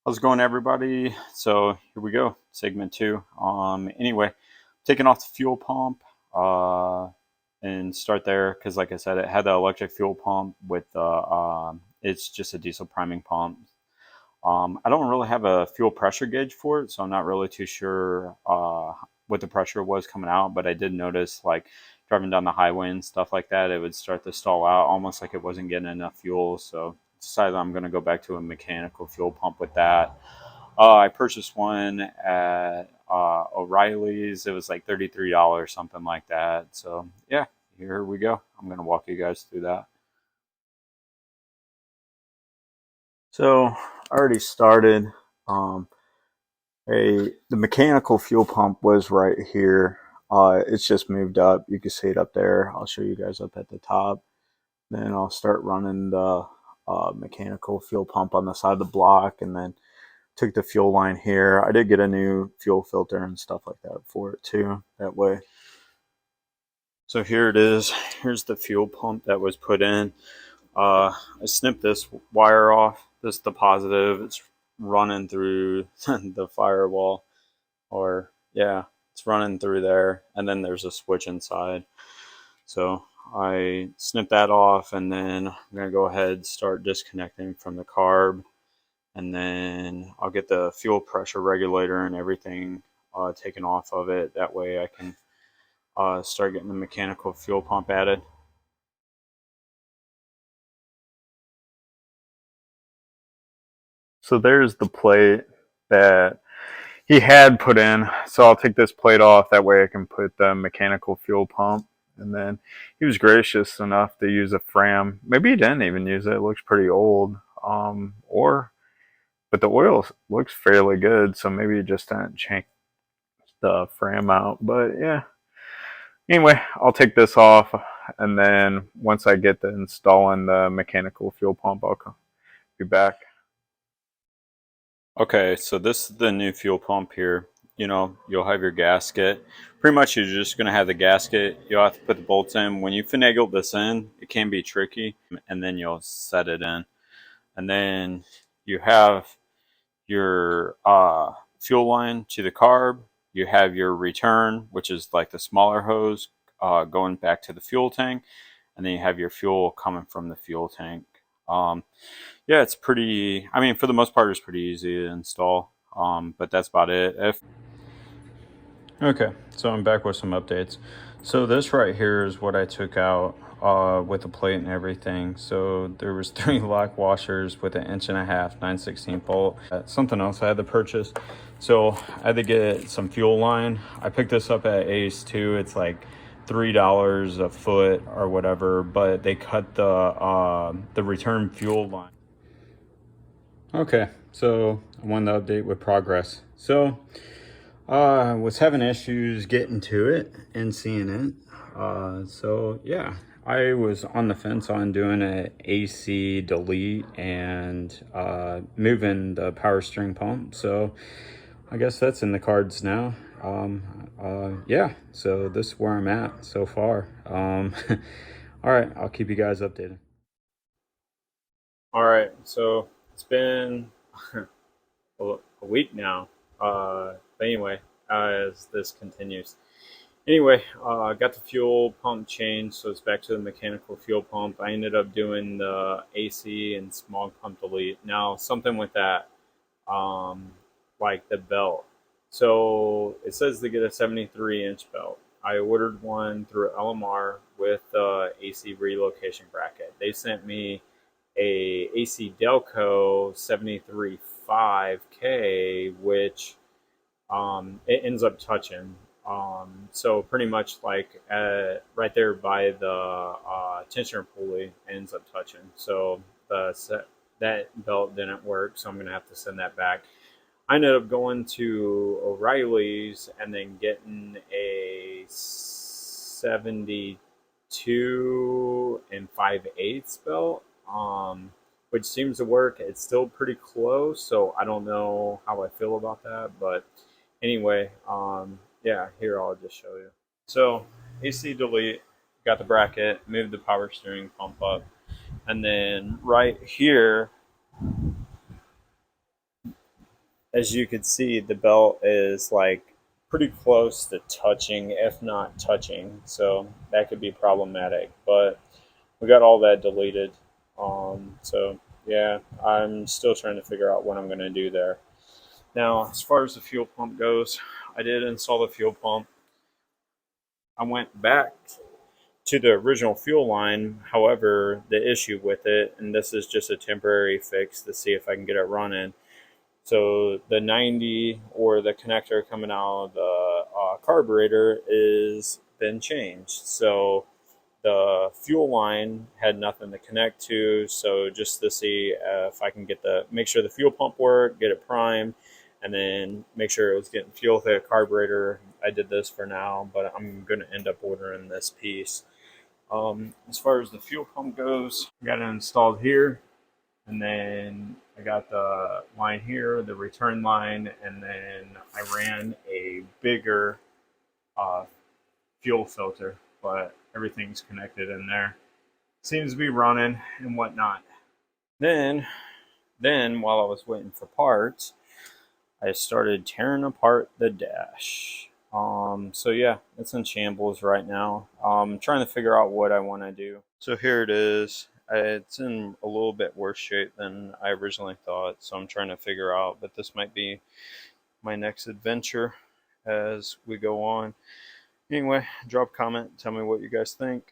How's it going, everybody? So here we go, segment two. Anyway, taking off the fuel pump, and start there because, like I said, it had the electric fuel pump with the it's just a diesel priming pump. I don't really have a fuel pressure gauge for it, so I'm not really too sure what the pressure was coming out. But I did notice, like driving down the highway and stuff like that, it would start to stall out, almost like it wasn't getting enough fuel. So decided I'm going to go back to a mechanical fuel pump with that. I purchased one at O'Reilly's. It was like $33, something like that. So yeah, here we go. I'm going to walk you guys through that. So I already started. Um, the mechanical fuel pump was right here. It's just moved up. You can see it up there. I'll show you guys up at the top. Then I'll start running the mechanical fuel pump on the side of the block, and then took the fuel line here. I did get a new fuel filter and stuff like that for it too. That way. So here it is. Here's the fuel pump that was put in. I snipped this wire off. This is the positive. It's running through the firewall, or yeah, it's running through there. And then there's a switch inside. So I snipped that off, and then I'm gonna go ahead and start disconnecting from the carb, and then I'll get the fuel pressure regulator and everything taken off of it. That way I can start getting the mechanical fuel pump added. So there's the plate that he had put in. So I'll take this plate off. That way I can put the mechanical fuel pump. And then he was gracious enough to use a Fram. Maybe he didn't even use it. It looks pretty old. But the oil looks fairly good. So maybe he just didn't change the Fram out. But yeah. Anyway, I'll take this off. And then once I get to installing the mechanical fuel pump, I'll be back. Okay, so this is the new fuel pump here. You'll have your gasket. Pretty much you're just going to have the gasket. You'll have to put the bolts in. When you finagle this in, it can be tricky, and then you'll set it in. And then you have your fuel line to the carb. You have your return, which is like the smaller hose going back to the fuel tank. And then you have your fuel coming from the fuel tank. Yeah, it's pretty, I mean, for the most part, it's pretty easy to install. But that's about it. Okay, so I'm back with some updates. So this right here is what I took out with the plate and everything. So there was 3 lock washers with an 1.5 9/16 bolt. Something else I had to purchase. So I had to get some fuel line. I picked this up at Ace too. It's like $3 a foot or whatever, but they cut the return fuel line. Okay, so I wanted to update with progress. So I was having issues getting to it and seeing it. So yeah, I was on the fence on doing an AC delete and moving the power steering pump. So I guess that's in the cards now. Yeah, so this is where I'm at so far. All right, I'll keep you guys updated. All right, so it's been a week now. But anyway, as this continues. Anyway, I got the fuel pump changed, so it's back to the mechanical fuel pump. I ended up doing the AC and smog pump delete. Now, something with that, like the belt. So it says to get a 73-inch belt. I ordered one through LMR with the AC relocation bracket. They sent me a AC Delco 73.5K, which it ends up touching. So pretty much like right there by the tensioner pulley ends up touching. So that belt didn't work, so I'm gonna have to send that back. I ended up going to O'Reilly's and then getting a 72 and 5/8 belt, which seems to work. It's still pretty close, so I don't know how I feel about that. But anyway, yeah, here I'll just show you. So AC delete, got the bracket, moved the power steering pump up, and then right here, as you can see, the belt is like pretty close to touching, if not touching. So that could be problematic. But we got all that deleted. So yeah, I'm still trying to figure out what I'm going to do there. Now, as far as the fuel pump goes, I did install the fuel pump. I went back to the original fuel line. However, the issue with it, and this is just a temporary fix to see if I can get it running. So the 90 or the connector coming out of the carburetor is been changed. So the fuel line had nothing to connect to. So just to see if I can make sure the fuel pump worked, get it primed, and then make sure it was getting fuel to the carburetor. I did this for now, but I'm going to end up ordering this piece. As far as the fuel pump goes, I got it installed here, and then I got the line here, the return line, and then I ran a bigger uh, fuel filter, but everything's connected in there. Seems to be running and whatnot. Then, while I was waiting for parts, I started tearing apart the dash. So yeah, it's in shambles right now. Trying to figure out what I want to do. So here it is. It's in a little bit worse shape than I originally thought. So I'm trying to figure out, but this might be my next adventure as we go on. Anyway, drop a comment, tell me what you guys think.